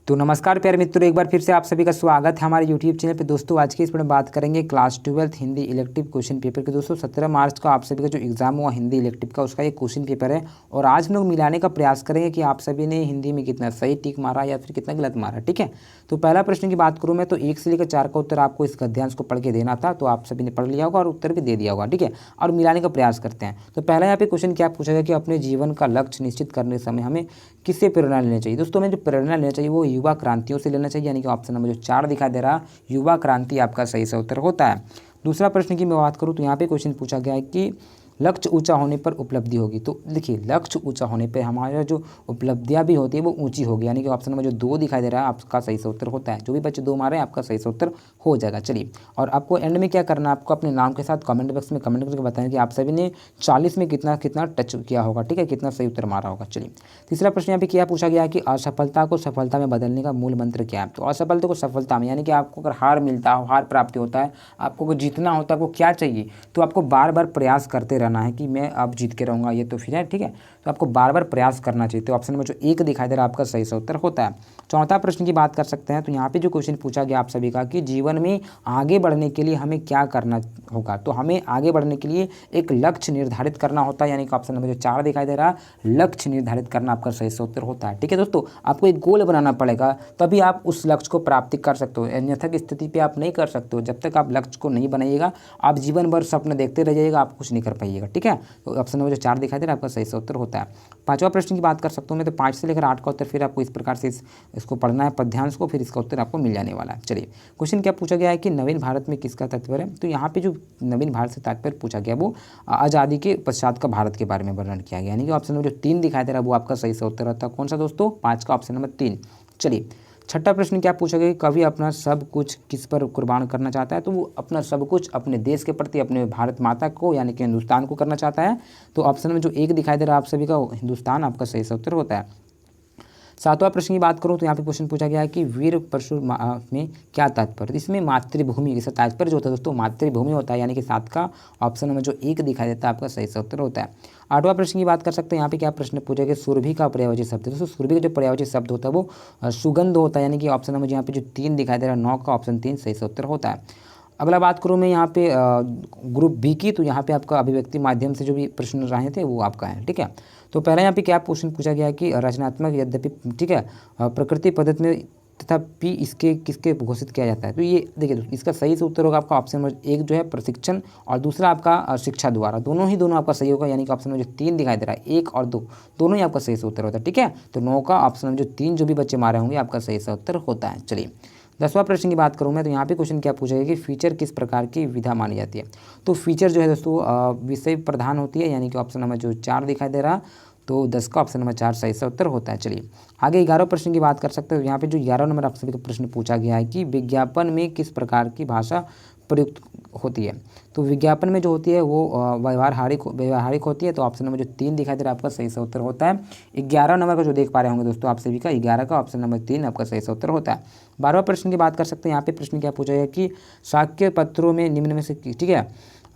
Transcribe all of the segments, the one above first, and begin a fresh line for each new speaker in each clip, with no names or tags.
तो नमस्कार प्यारे मित्रों, एक बार फिर से आप सभी का स्वागत है हमारे यूट्यूब चैनल पे। दोस्तों आज की इस में बात करेंगे class 12 Hindi elective question paper के। दोस्तों 17 मार्च का आप सभी का जो एग्जाम हुआ हिंदी इलेक्टिव का, उसका ये क्वेश्चन पेपर है। और आज हम लोग मिलाने का प्रयास करेंगे कि आप सभी ने हिंदी में कितना सही टिक मारा या फिर कितना गलत मारा। ठीक है, तो पहला प्रश्न की बात करूँ मैं तो 1 से लेकर 4 का उत्तर आपको इस गद्यांश को पढ़ के देना था, तो आप सभी ने पढ़ लिया होगा और उत्तर भी दे दिया होगा। ठीक है, और मिलाने का प्रयास करते हैं। तो पहला यहाँ पे क्वेश्चन क्या पूछा गया कि अपने जीवन का लक्ष्य निश्चित करने समय हमें किससे प्रेरणा लेनी चाहिए। दोस्तों हमें जो प्रेरणा लेना चाहिए वो युवा क्रांतियों से लेना चाहिए, यानी कि ऑप्शन नंबर जो 4 दिखाई दे रहा युवा क्रांति आपका सही से उत्तर होता है। दूसरा प्रश्न की मैं बात करूँ तो यहाँ पे क्वेश्चन पूछा गया है कि लक्ष्य ऊंचा होने पर उपलब्धि होगी। तो देखिए लक्ष्य ऊंचा होने पर हमारा जो उपलब्धियां भी होती है वो ऊंची होगी, यानी कि ऑप्शन नंबर जो 2 दिखाई दे रहा है आपका सही से उत्तर होता है। जो भी बच्चे 2 मारे आपका सही से उत्तर हो जाएगा। चलिए, और आपको एंड में क्या करना है, आपको अपने नाम के साथ कमेंट बॉक्स में कमेंट करके बताएं कि आप सभी ने 40 में कितना कितना टच किया होगा। ठीक है, कितना सही उत्तर मारा होगा। चलिए, तीसरा प्रश्न यहाँ पे क्या पूछा गया है कि असफलता को सफलता में बदलने का मूल मंत्र क्या है। तो असफलता को सफलता में, यानी कि आपको अगर हार मिलता हो, हार प्राप्ति होता है, आपको अगर जीतना होता है, आपको क्या चाहिए, तो आपको बार बार प्रयास करते रहना है कि मैं अब जीत के रहूँगा, ये तो फिर है। ठीक है, तो आपको बार बार प्रयास करना चाहिए। तो ऑप्शन नंबर जो 1 दिखाई दे रहा है आपका सही से उत्तर होता है। चौथा प्रश्न की बात कर सकते हैं। तो यहाँ पे जो क्वेश्चन पूछा गया आप सभी का कि जीवन में आगे बढ़ने के लिए हमें क्या करना होगा। तो हमें आगे बढ़ने के लिए एक लक्ष्य निर्धारित करना होता है, यानी कि ऑप्शन नंबर जो 4 दिखाई दे रहा है लक्ष्य निर्धारित करना आपका सही से उत्तर होता है। ठीक है दोस्तों, आपको एक गोल बनाना पड़ेगा, तभी आप उस लक्ष्य को प्राप्ति कर सकते हो। अन्यथा की स्थिति पे आप नहीं कर सकते हो। जब तक आप लक्ष्य को नहीं बनाइएगा, आप जीवन भर सपने देखते रह जाइएगा, आप कुछ नहीं कर पाइएगा। ठीक है, तो ऑप्शन नंबर जो 4 दिखाई दे रहा है आपका सही से उत्तर होता है। पांचवा प्रश्न की बात कर सकता हूँ मैं, तो 5 से लेकर 8 का उत्तर फिर आपको इस प्रकार से इसको पढ़ना है पद्यांश को, फिर इसका उत्तर आपको मिल जाने वाला है। चलिए, क्वेश्चन क्या पूछा गया है कि नवीन भारत में किसका तात्पर्य है। तो यहाँ पे जो नवीन भारत से तात्पर्य पूछा गया वो आज़ादी के पश्चात का भारत के बारे में वर्णन किया गया, यानी कि ऑप्शन नंबर जो 3 दिखाई दे रहा है वो आपका सही से उत्तर होता है। कौन सा दोस्तों, 5 का ऑप्शन नंबर 3। चलिए, छठा प्रश्न क्या पूछा गया कि कवि अपना सब कुछ किस पर कुर्बान करना चाहता है। तो वो अपना सब कुछ अपने देश के प्रति, अपने भारत माता को यानी कि हिंदुस्तान को करना चाहता है। तो ऑप्शन में जो 1 दिखाई दे रहा है आप सभी का हिंदुस्तान आपका सही से उत्तर होता है। सातवां प्रश्न की बात करूँ तो यहाँ पे क्वेश्चन पूछा गया है कि वीर परशु में क्या तात्पर्य। इसमें मातृभूमि, इसका तात्पर्य जो होता है दोस्तों मातृभूमि होता है, यानी कि 7 का ऑप्शन में जो 1 दिखाई देता है आपका सही से उत्तर होता है। 8वां प्रश्न की बात कर सकते हैं। यहाँ पे क्या प्रश्न पूछा गया, सुरभि का पर्यायवाची शब्द है। दोस्तों सुरभि का जो पर्यायवाची शब्द होता है वो सुगंध होता है, यानी कि ऑप्शन नंबर यहाँ पे जो 3 दिखाई दे रहा है 9 का ऑप्शन 3 सही से उत्तर होता है। अगला बात करूँ मैं यहाँ पे ग्रुप बी की, तो यहाँ पे आपका अभिव्यक्ति माध्यम से जो भी प्रश्न रहे थे वो आपका है। ठीक है, तो पहला यहाँ पे क्या क्वेश्चन पूछा गया है कि रचनात्मक यद्यपि, ठीक है, प्रकृति पद्धति में तथापि इसके किसके घोषित किया जाता है। तो ये देखिए दोस्तों, इसका सही से उत्तर होगा आपका ऑप्शन नंबर 1 जो है प्रशिक्षण, और दूसरा आपका शिक्षा द्वारा। दोनों आपका सही होगा, यानी कि ऑप्शन नंबर जो 3 दिखाई दे रहा है 1 और 2 दोनों ही आपका सही से उत्तर होता है। ठीक है, तो 9 का ऑप्शन नंबर जो 3 जो भी बच्चे मारे होंगे आपका सही से उत्तर होता है। चलिए, 10वां प्रश्न की बात करूँ मैं, तो यहाँ पे क्वेश्चन क्या पूछा गया कि फीचर किस प्रकार की विधा मानी जाती है। तो फीचर जो है दोस्तों विषय प्रधान होती है, यानी कि ऑप्शन नंबर जो 4 दिखाई दे रहा, तो 10 का ऑप्शन नंबर 4 सही से उत्तर होता है। चलिए, आगे 11 प्रश्न की बात कर सकते हो। यहाँ पे जो 11 नंबर आप सभी का प्रश्न पूछा गया है कि विज्ञापन में किस प्रकार की भाषा प्रयुक्त होती है। तो विज्ञापन में जो होती है वो व्यवहारिक होती है। तो ऑप्शन नंबर जो 3 दिखाई दे रहा है आपका सही से उत्तर होता है। 11 नंबर का जो देख पा रहे होंगे दोस्तों आप सभी का 11 का ऑप्शन नंबर 3 आपका सही से उत्तर होता है। 12वां प्रश्न की बात कर सकते हैं। यहाँ पे प्रश्न क्या पूछा गया कि साक्ष्य पत्रों में निम्न में से, ठीक है,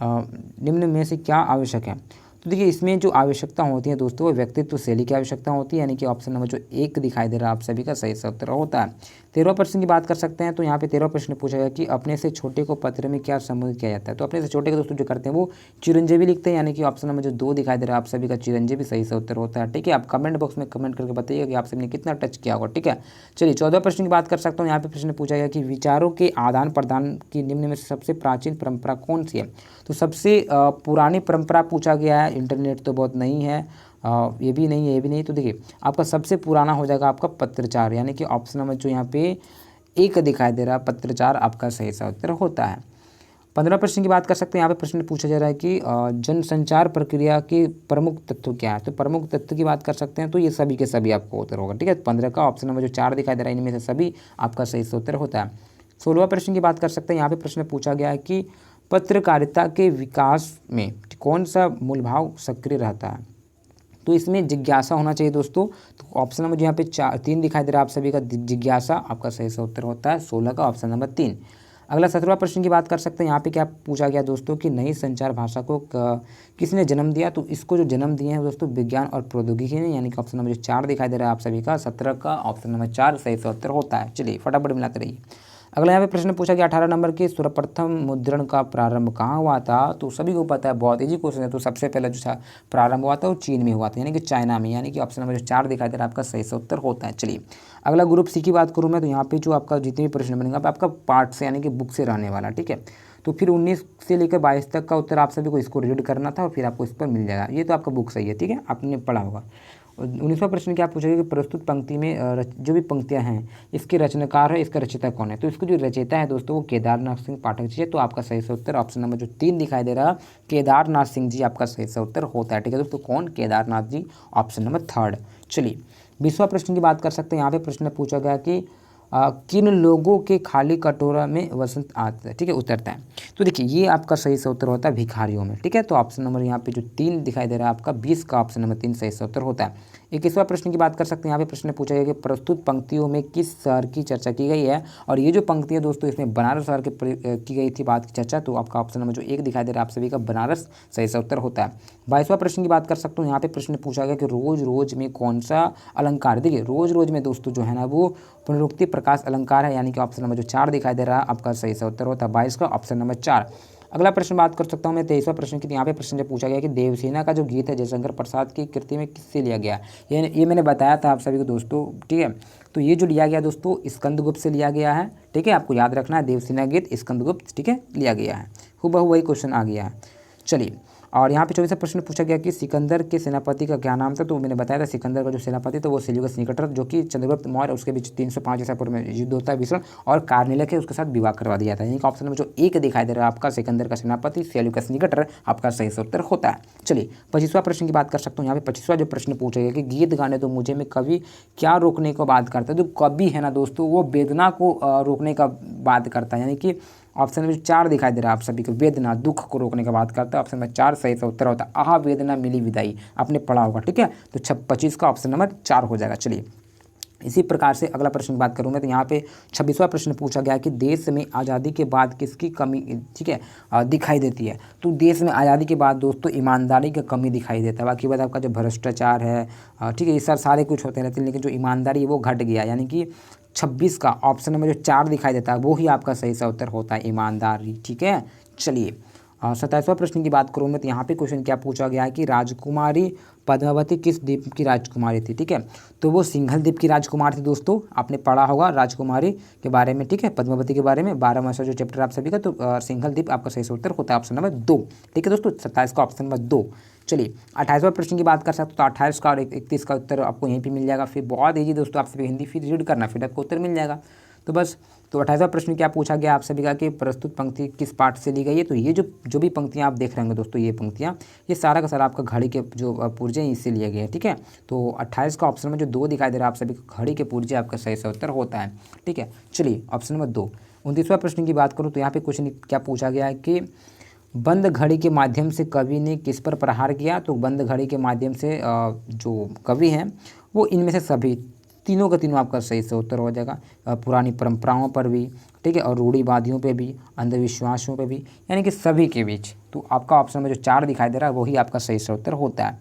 निम्न में से क्या आवश्यक है। तो देखिए इसमें जो आवश्यकता होती है दोस्तों वो व्यक्तित्व शैली की आवश्यकता होती है, यानी कि ऑप्शन नंबर जो 1 दिखाई दे रहा है आप सभी का सही से उत्तर होता है। 13वां प्रश्न की बात कर सकते हैं। तो यहाँ पे 13वां प्रश्न पूछा गया कि अपने से छोटे को पत्र में क्या संबोधित किया जाता है। तो अपने से छोटे के दोस्तों जो करते हैं वो चिरंजीवी लिखते हैं, यानी कि ऑप्शन नंबर जो 2 दिखाई दे रहा है आप सभी का चिरंजीवी सही से उत्तर होता है। ठीक है, आप कमेंट बॉक्स में कमेंट करके बताइएगा कि आप सभी ने कितना टच किया होगा। ठीक है, चलिए 14वें प्रश्न की बात कर सकता हूँ। यहाँ पे प्रश्न पूछा गया कि विचारों के आदान प्रदान की निम्न में से सबसे प्राचीन परंपरा कौन सी है। तो सबसे पुरानी परंपरा पूछा गया है। इंटरनेट तो बहुत नहीं है, ये भी नहीं है, ये भी नहीं। तो देखिए आपका सबसे पुराना हो जाएगा आपका पत्रचार, यानी कि ऑप्शन नंबर जो यहाँ पे 1 दिखाई दे रहा है पत्रचार आपका सही सा उत्तर होता है। 15 प्रश्न की बात कर सकते हैं। यहाँ पे प्रश्न पूछा जा रहा है कि जनसंचार प्रक्रिया के प्रमुख तत्व क्या है। तो प्रमुख तत्व की बात कर सकते हैं, तो ये सभी के सभी आपको उत्तर होगा। ठीक है, 15 का ऑप्शन नंबर जो 4 दिखाई दे रहा है इनमें से सभी आपका सही से उत्तर होता है। 16वां प्रश्न की बात कर सकते हैं। यहाँ पे प्रश्न पूछा गया है कि पत्रकारिता के विकास में कौन सा मूल भाव सक्रिय रहता है। तो इसमें जिज्ञासा होना चाहिए दोस्तों। तो ऑप्शन नंबर यहाँ पे 3 दिखाई दे रहा है आप सभी का जिज्ञासा आपका सही से उत्तर होता है। 16 का ऑप्शन नंबर 3। अगला 17वां प्रश्न की बात कर सकते हैं। यहाँ पे क्या पूछा गया दोस्तों कि नई संचार भाषा को किसने जन्म दिया, तो इसको जो जन्म दिए हैं दोस्तों विज्ञान और प्रौद्योगिकी ने, यानी कि ऑप्शन नंबर जो 4 दिखाई दे रहा है आप सभी का 17 का ऑप्शन नंबर 4 सही उत्तर होता है। चलिए फटाफट मिलाते रहिए। अगला यहाँ पे प्रश्न पूछा गया 18 नंबर के सर्वप्रथम मुद्रण का प्रारंभ कहाँ हुआ था, तो सभी को पता है बहुत ईजी क्वेश्चन है। तो सबसे पहले जो प्रारंभ हुआ था वो चीन में हुआ था, यानी कि चाइना में, यानी कि ऑप्शन नंबर जो 4 दिखाई दे रहा है आपका सही से उत्तर होता है। चलिए अगला ग्रुप सी की बात करूँ मैं, तो यहाँ पे जो आपका जितने भी प्रश्न बनेंगे आपका पार्ट से यानी कि बुक से रहने वाला, ठीक है। तो फिर 19 से लेकर 22 तक का उत्तर आप सभी को इसको रीड करना था और फिर आपको इस पर मिल जाएगा। ये तो आपका बुक सही है, ठीक है, आपने पढ़ा होगा। 19वां प्रश्न क्या पूछेगा कि प्रस्तुत पंक्ति में जो भी पंक्तियां हैं इसके रचनाकार है, इसका रचयिता कौन है, तो इसको जो रचयिता है दोस्तों वो केदारनाथ सिंह पाठक जी है। तो आपका सही से उत्तर ऑप्शन नंबर जो 3 दिखाई दे रहा केदारनाथ सिंह जी आपका सही से उत्तर होता है, ठीक है दोस्तों। कौन? Kedarnath ji, option number 3। चलिए 20वां प्रश्न की बात कर सकते हैं। यहाँ पे प्रश्न पूछा गया कि किन लोगों के खाली कटोरा में वसंत आता है, ठीक है, उतरता है। तो देखिए ये आपका सही से उत्तर होता है भिखारियों में, ठीक है। तो ऑप्शन नंबर यहाँ पे जो 3 दिखाई दे रहा है आपका 20 का ऑप्शन नंबर 3 सही से उत्तर होता है। 21वां प्रश्न की बात कर सकते हैं। यहाँ पे प्रश्न पूछा गया कि प्रस्तुत पंक्तियों में किस शहर की चर्चा की गई है, और ये जो पंक्तियाँ दोस्तों इसमें बनारस शहर की गई थी बात की चर्चा। तो आपका ऑप्शन नंबर जो 1 दिखाई दे रहा है आप सभी का बनारस सही से उत्तर होता है। 22वां प्रश्न की बात कर सकते हो। यहाँ पे प्रश्न पूछा गया कि रोज रोज में कौन सा अलंकार, देखिए रोज रोज में दोस्तों जो है ना वो पुनरुक्ति प्रकाश अलंकार है, यानी कि ऑप्शन नंबर जो 4 दिखाई दे रहा है आपका सही से उत्तर होता है 22 का ऑप्शन नंबर 4। अगला प्रश्न बात कर सकता हूँ मैं 23वां प्रश्न की। यहाँ पे प्रश्न जो पूछा गया कि देवसेना का जो गीत है जयशंकर प्रसाद की कृति में किससे लिया गया, ये मैंने बताया था आप सभी को दोस्तों, ठीक है। तो ये जो लिया गया दोस्तों स्कंदगुप्त से लिया गया है, ठीक है, आपको याद रखना है देवसेना गीत स्कंदगुप्त, ठीक है, लिया गया है, हूबहू वही क्वेश्चन आ गया है। चलिए और यहाँ पे 24वां प्रश्न पूछा गया कि सिकंदर के सेनापति का क्या नाम था, तो मैंने बताया था सिकंदर का जो सेनापति था वो सेल्यूकस निकटर, जो कि चंद्रगुप्त मौर्य उसके बीच 305 ईसा पूर्व में युद्ध होता है भीषण, और कार्निलक है उसके साथ विवाह करवा दिया था, यानी कि ऑप्शन में जो 1 दिखाई दे रहा है आपका सिकंदर का सेनापति सेल्यूकस निकटर आपका सही से उत्तर होता है। चलिए 25वां प्रश्न की बात कर सकता हूँ। यहाँ पे 25वां जो प्रश्न पूछा गया कि गीत गाने तो मुझे में कवि क्या रोकने को बात करता है, जो कवि है ना दोस्तों वो वेदना को रोकने का बात करता है, यानी कि ऑप्शन नंबर 4 दिखाई दे रहा है आप सभी को वेदना दुख को रोकने की बात करता है, ऑप्शन नंबर 4 सही से उत्तर होता है। आहा वेदना मिली विदाई, आपने पढ़ा होगा, ठीक है। तो 25 का ऑप्शन नंबर 4 हो जाएगा। चलिए इसी प्रकार से अगला प्रश्न की बात करूँ मैं, तो यहाँ पे 26वां प्रश्न पूछा गया कि देश में आज़ादी के बाद किसकी कमी, ठीक है, दिखाई देती है। तो देश में आज़ादी के बाद दोस्तों ईमानदारी की कमी दिखाई देता है। बाकी बात आपका जो भ्रष्टाचार है, ठीक है, ये सारे कुछ होते रहते हैं, लेकिन जो ईमानदारी है वो घट गया, यानी कि 26 का ऑप्शन नंबर जो 4 दिखाई देता है वो ही आपका सही सा उत्तर होता है ईमानदारी, ठीक है। चलिए 27वां प्रश्न की बात करूँ मैं, तो यहाँ पे क्वेश्चन क्या पूछा गया है कि राजकुमारी पद्मावती किस द्वीप की राजकुमारी थी, ठीक है। तो वो सिंघल द्वीप की राजकुमार थी दोस्तों, आपने पढ़ा होगा राजकुमारी के बारे में, ठीक है, पद्मावती के बारे में 12वां जो चैप्टर आप सभी का। तो सिंघल द्वीप आपका सही से उत्तर होता है ऑप्शन नंबर 2, ठीक है दोस्तों। 27 का ऑप्शन नंबर 2। चलिए 28वां प्रश्न की बात कर सकते हो। तो 28 का और 31 का उत्तर आपको यहीं पे मिल जाएगा। फिर बहुत ईजी दोस्तों, आप सभी हिंदी फिर रीड करना, फिर आपको उत्तर मिल जाएगा। तो बस, तो 28वां प्रश्न क्या पूछा गया आप सभी का कि प्रस्तुत पंक्ति किस पाठ से ली गई है। तो ये जो भी पंक्तियाँ आप देख रहे होंगे दोस्तों, ये पंक्तियाँ ये सारा का सारा आपका घड़ी के जो पुर्जे हैं इससे लिए गए हैं, ठीक है। तो 28 का ऑप्शन में जो 2 दिखाई दे रहा है आप सभी को घड़ी के पुर्जे आपका सही से उत्तर होता है, ठीक है। चलिए ऑप्शन नंबर 2। 29वां प्रश्न की बात करूँ तो यहाँ पे क्वेश्चन क्या पूछा गया है कि बंद घड़ी के माध्यम से कवि ने किस पर प्रहार किया। तो बंद घड़ी के माध्यम से जो कवि हैं वो इनमें से सभी तीनों का तीनों आपका सही से उत्तर हो जाएगा। पुरानी परंपराओं पर भी, ठीक है, और रूढ़िवादियों पे भी, अंधविश्वासों पे भी, यानी कि सभी के बीच। तो आपका ऑप्शन में जो 4 दिखाई दे रहा है वही आपका सही से उत्तर होता है।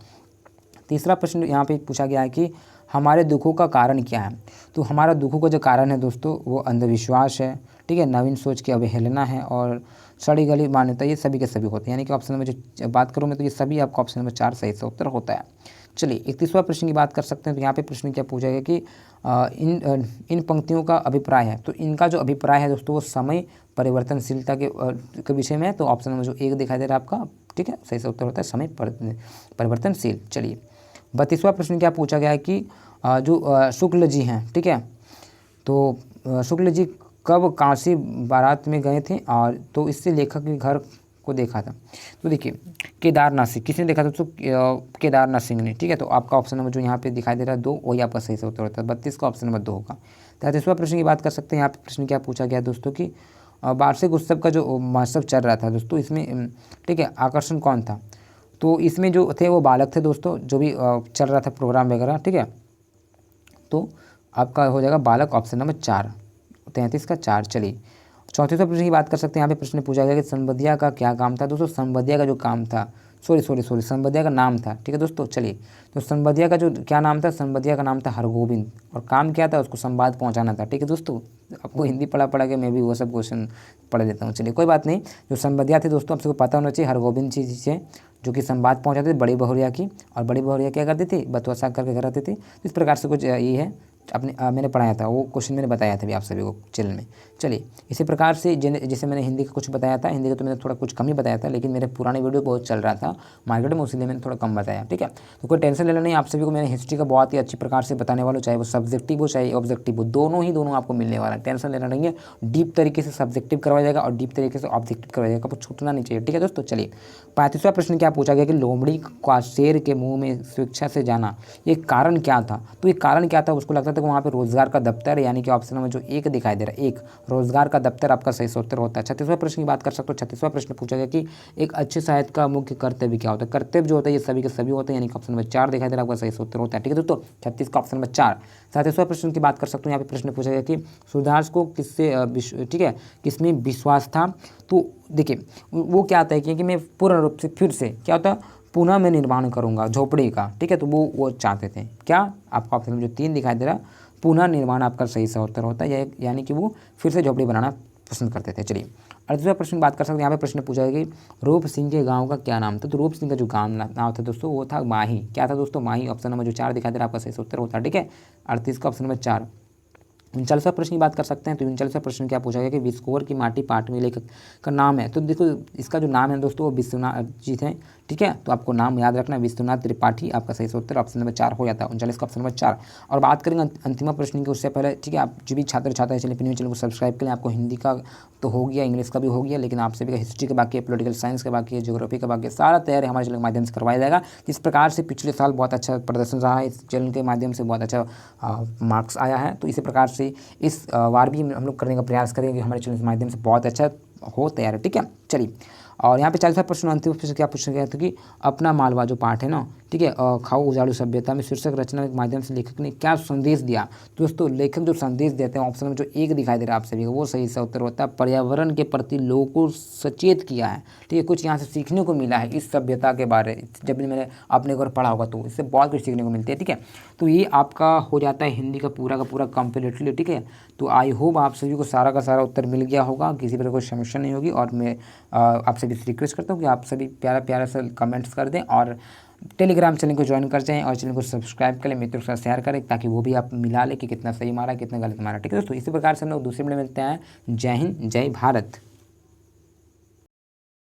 तीसरा प्रश्न यहाँ पे पूछा गया है कि हमारे दुखों का कारण क्या है। तो हमारा दुखों का जो कारण है दोस्तों वो अंधविश्वास है, ठीक है, नवीन सोच की अवहेलना है और सड़ी गली मान्यता, ये सभी के सभी होते हैं, यानी कि ऑप्शन नंबर जो बात करूँ मैं तो ये सभी आपका ऑप्शन नंबर 4 सही से उत्तर होता है। चलिए 31वां प्रश्न की बात कर सकते हैं। तो यहाँ पे प्रश्न क्या पूछा गया कि इन पंक्तियों का अभिप्राय है। तो इनका जो अभिप्राय है दोस्तों वो समय परिवर्तनशीलता के विषय में है। तो ऑप्शन नंबर जो 1 दिखाई दे रहा है आपका, ठीक है, सही से उत्तर होता है समय परिवर्तनशील। चलिए 32वां प्रश्न क्या पूछा गया है कि जो शुक्ल जी हैं, ठीक है, तो शुक्ल जी कब काशी बारात में गए थे, और तो इससे लेखक के घर को देखा था। तो देखिए केदारनाथ सिंह, किसने देखा था, तो केदारनाथ सिंह ने, ठीक है। तो आपका ऑप्शन नंबर जो यहाँ पे दिखाई दे रहा है 2 वही आपका सही से उत्तर होता है। 32 का ऑप्शन नंबर 2 होगा। 33वां प्रश्न की बात कर सकते हैं। यहाँ पे प्रश्न क्या पूछा गया दोस्तों कि वार्षिक उत्सव का जो महोत्सव चल रहा था दोस्तों इसमें, ठीक है, आकर्षण कौन था। तो इसमें जो थे वो बालक थे दोस्तों, जो भी चल रहा था प्रोग्राम वगैरह, ठीक है। तो आपका हो जाएगा बालक ऑप्शन नंबर 4, 33 का 4। चलिए 34वां प्रश्न की बात कर सकते हैं। यहाँ पे प्रश्न पूछा गया कि संबंधिया का क्या काम था। दोस्तों संबंधिया का जो काम था, सॉरी संबंधिया का नाम था। ठीक है दोस्तों, चलिए तो संबंधिया का जो क्या नाम था, संबंधिया का नाम था हरगोविंद, और काम क्या था, उसको संवाद पहुंचाना था। ठीक है दोस्तों, आपको हिंदी पढ़ा के मैं भी वो सब क्वेश्चन पढ़ लेता हूँ। चलिए कोई बात नहीं। जो संबंधिया थे दोस्तों, आप सबको पता होना चाहिए, हरगोविंद जी से जो कि संवाद पहुंचाते थे बड़ी बहुरिया की, और बड़ी बहुरिया क्या करती थी, बतुआ साग करके घर आते थे। इस प्रकार से कुछ ये है अपने मैंने पढ़ाया था, वो क्वेश्चन मैंने बताया था भी आप सभी को चैनल में। चलिए इसी प्रकार से जैसे मैंने हिंदी का कुछ बताया था, हिंदी का तो मैंने थोड़ा कुछ कम ही बताया था, लेकिन मेरे पुराने वीडियो बहुत चल रहा था मार्केट में, इसलिए मैंने थोड़ा कम बताया। ठीक है, तो कोई टेंशन लेना नहीं, आप सभी को मैंने हिस्ट्री का बहुत ही अच्छी प्रकार से बताने वाला हूँ, चाहे वो सब्जेक्टिव हो चाहे ऑब्जेक्टिव हो, दोनों आपको मिलने वाला है। टेंशन लेना नहीं है, डीप तरीके से सब्जेक्टिव करवाया जाएगा और डीप तरीके से ऑब्जेक्टिव करवाया जाएगा, आपको छूटना नहीं चाहिए। ठीक है दोस्तों, चलिए 35वां प्रश्न क्या पूछा गया कि लोमड़ी का शेर के मुंह में स्वेच्छा से जाना, ये कारण क्या था। तो ये कारण क्या था, उसको लगता था कि वहाँ पे रोजगार का दफ्तर, यानी कि ऑप्शन में जो एक दिखाई दे रहा है, एक रोजगार का दफ्तर आपका सही उत्तर होता है। 36वां प्रश्न की बात कर सकते हो। 36वां प्रश्न पूछा गया कि एक अच्छे साहित्य का मुख्य कर्तव्य क्या होता है। कर्तव्य जो होता है ये सभी के सभी होते हैं, यानी कि ऑप्शन नंबर 4 दिखाई दे रहा है, आपका सही उत्तर होता है। ठीक है दोस्तों, 36 का ऑप्शन नंबर 4। 37वां प्रश्न की बात कर सकते हो। यहाँ पे प्रश्न पूछा गया कि सूरदास को किससे ठीक है किसमें विश्वास था। तो देखिए वो क्या होता है कि मैं पूर्ण रूप से फिर से क्या होता है, पुनः मैं निर्माण करूंगा झोपड़ी का। ठीक है, तो वो चाहते थे क्या, आपका ऑप्शन में जो 3 दिखाई दे रहा, पुनः निर्माण आपका सही सा उत्तर होता है, यानी कि वो फिर से झोपड़ी बनाना पसंद करते थे। चलिए 38वां प्रश्न की बात कर सकते हैं। यहाँ पे प्रश्न पूछा है कि रूप सिंह के गांव का क्या नाम था। तो रूप सिंह का जो गांव नाम था दोस्तों, वो था माही। क्या था दोस्तों, माही। ऑप्शन नंबर जो 4 दिखाई दे रहा है, आपका सही उत्तर होता है। ठीक है, 38 का ऑप्शन नंबर 4। 39वां प्रश्न की बात कर सकते हैं। तो 39वां प्रश्न क्या पूछा गया कि विस्कोर की माटी पाट में लेखक का नाम है। तो देखो इसका जो नाम है दोस्तों वो विश्वनाथ जी थे। ठीक है, तो आपको नाम याद रखना, विश्वनाथ त्रिपाठी, आपका सही उत्तर ऑप्शन नंबर 4 हो जाता है। 39 का ऑप्शन नंबर 4। और बात करेंगे अंतिम प्रश्न की, उससे पहले ठीक है, आप जो भी छात्र है चलिए अपने चैनल को सब्सक्राइब करें। आपको हिंदी का तो हो गया, इंग्लिश का भी हो गया, लेकिन आप सभी का हिस्ट्री का बाकी है, पॉलिटिकल साइंस का बाकी है, ज्योग्राफी का बाकी है, सारा तैयारी हमारे चैनल के माध्यम से करवाया जाएगा। इस प्रकार से पिछले साल बहुत अच्छा प्रदर्शन रहा है, इस चैनल के माध्यम से बहुत अच्छा मार्क्स आया है। तो इसी प्रकार से इस बार भी हम लोग करने का प्रयास करेंगे कि हमारे चैनल के माध्यम से बहुत अच्छा हो तैयार है। ठीक है, चलिए और यहाँ पे 40वां प्रश्न अंतिम प्रश्न क्या पूछा गया था कि अपना मालवा जो पाठ है ना, ठीक है, खाओ उजाड़ू सभ्यता में शीर्षक रचना के माध्यम से लेखक ने क्या संदेश दिया। दोस्तों लेखक जो संदेश देते हैं, ऑप्शन में जो 1 दिखाई दे रहा है आप सभी को, वो सही सा उत्तर होता है। पर्यावरण के प्रति लोगों को सचेत किया है। ठीक है, कुछ यहाँ से सीखने को मिला है इस सभ्यता के बारे, जब भी मैंने आपने एक बार पढ़ा होगा तो इससे बहुत कुछ सीखने को मिलती है। ठीक है, तो ये आपका हो जाता है हिंदी का पूरा कंप्लीटली। ठीक है, तो आई होप आप सभी को सारा का सारा उत्तर मिल गया होगा, किसी प्रकार कोई समस्या नहीं होगी। और मैं आप सभी से रिक्वेस्ट करता हूँ कि आप सभी प्यारा सा कमेंट्स कर दें और टेलीग्राम चैनल को ज्वाइन कर जाएं और चैनल को सब्सक्राइब करें, मित्रों के साथ शेयर करें, ताकि वो भी आप मिला ले कि कितना सही मारा कितना गलत मारा। ठीक है दोस्तों, इसी प्रकार से हम लोग दूसरे वीडियो में मिलते हैं। जय हिंद, जय भारत।